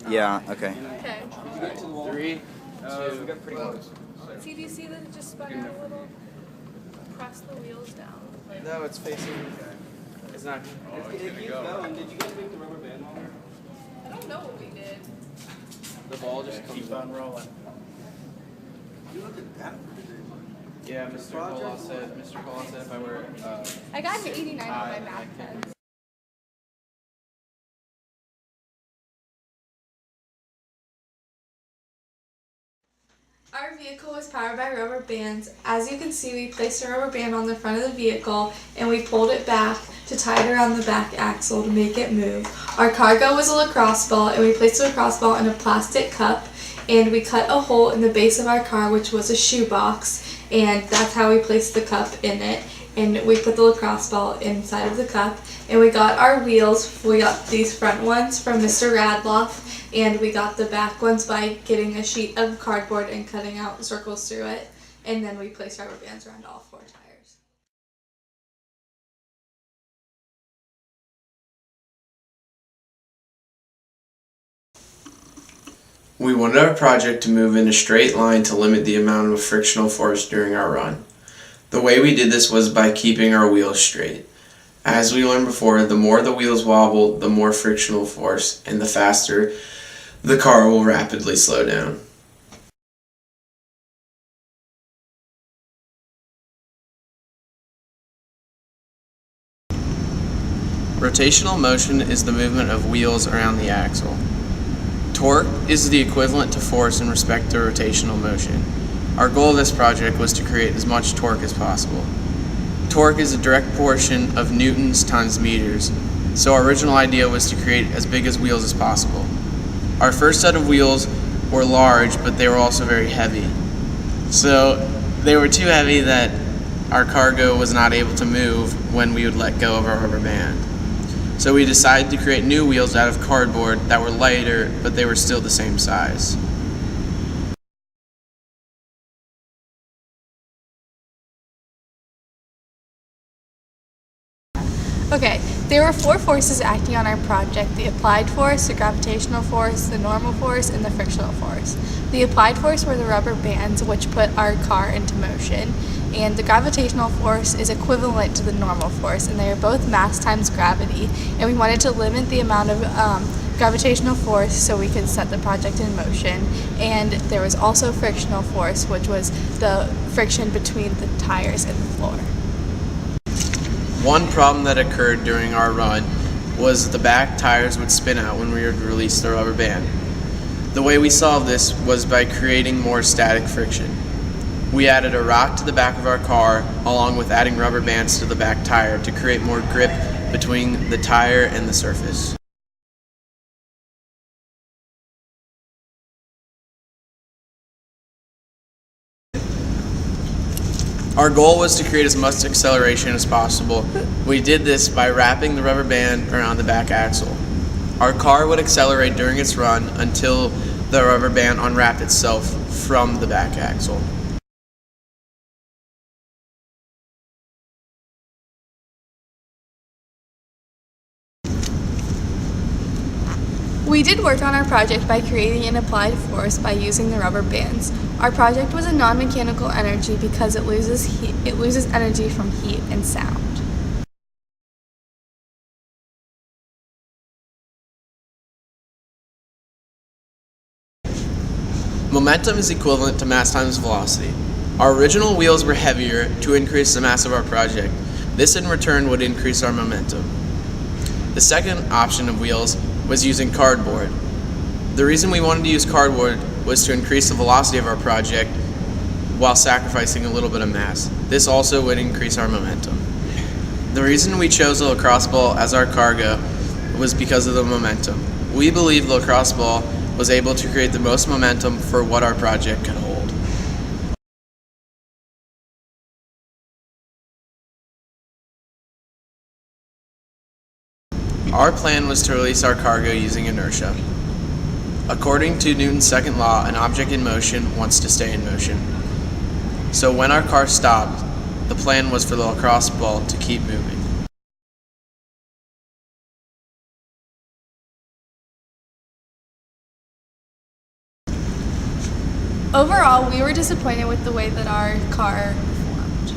Yeah, okay. Okay. Three, two. See, do you see that it just spun out a little? Press the wheels down. No, it's facing. It's not. It keeps going. Did you guys make the rubber band longer? I don't know what we did. The ball just comes on rolling. You looked at that. Yeah, Mr. Kola said if I were. I got an 89 on my math test. Our vehicle was powered by rubber bands. As you can see, we placed a rubber band on the front of the vehicle and we pulled it back to tie it around the back axle to make it move. Our cargo was a lacrosse ball and we placed the lacrosse ball in a plastic cup and we cut a hole in the base of our car, which was a shoebox, and that's how we placed the cup in it. And we put the lacrosse ball inside of the cup, and we got our wheels. We got these front ones from Mr. Radloff, and we got the back ones by getting a sheet of cardboard and cutting out circles through it, and then we placed rubber bands around all 4 tires. We wanted our project to move in a straight line to limit the amount of frictional force during our run. The way we did this was by keeping our wheels straight. As we learned before, the more the wheels wobble, the more frictional force, and the faster the car will rapidly slow down. Rotational motion is the movement of wheels around the axle. Torque is the equivalent to force in respect to rotational motion. Our goal of this project was to create as much torque as possible. Torque is a direct portion of newtons times meters, so our original idea was to create as big as wheels as possible. Our first set of wheels were large, but they were also very heavy. So they were too heavy that our cargo was not able to move when we would let go of our rubber band. So we decided to create new wheels out of cardboard that were lighter, but they were still the same size. Okay, there were 4 forces acting on our project: the applied force, the gravitational force, the normal force, and the frictional force. The applied force were the rubber bands which put our car into motion, and the gravitational force is equivalent to the normal force, and they are both mass times gravity, and we wanted to limit the amount of gravitational force so we could set the project in motion. And there was also frictional force, which was the friction between the tires and the floor. One problem that occurred during our run was the back tires would spin out when we would release the rubber band. The way we solved this was by creating more static friction. We added a rock to the back of our car along with adding rubber bands to the back tire to create more grip between the tire and the surface. Our goal was to create as much acceleration as possible. We did this by wrapping the rubber band around the back axle. Our car would accelerate during its run until the rubber band unwrapped itself from the back axle. We did work on our project by creating an applied force by using the rubber bands. Our project was a non-mechanical energy because it loses energy from heat and sound. Momentum is equivalent to mass times velocity. Our original wheels were heavier to increase the mass of our project. This in return would increase our momentum. The second option of wheels was using cardboard. The reason we wanted to use cardboard was to increase the velocity of our project while sacrificing a little bit of mass. This also would increase our momentum. The reason we chose the lacrosse ball as our cargo was because of the momentum. We believe the lacrosse ball was able to create the most momentum for what our project could hold. Our plan was to release our cargo using inertia. According to Newton's second law, an object in motion wants to stay in motion. So when our car stopped, the plan was for the lacrosse ball to keep moving. Overall, we were disappointed with the way that our car performed.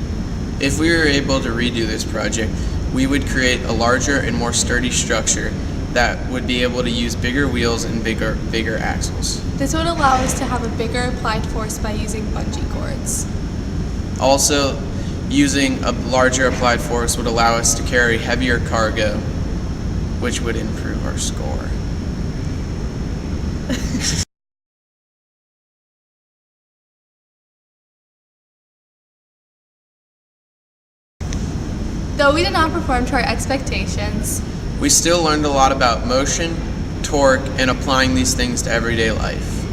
If we were able to redo this project, we would create a larger and more sturdy structure that would be able to use bigger wheels and bigger axles. This would allow us to have a bigger applied force by using bungee cords. Also, using a larger applied force would allow us to carry heavier cargo, which would improve our score. Though we did not perform to our expectations, We still learned a lot about motion, torque, and applying these things to everyday life.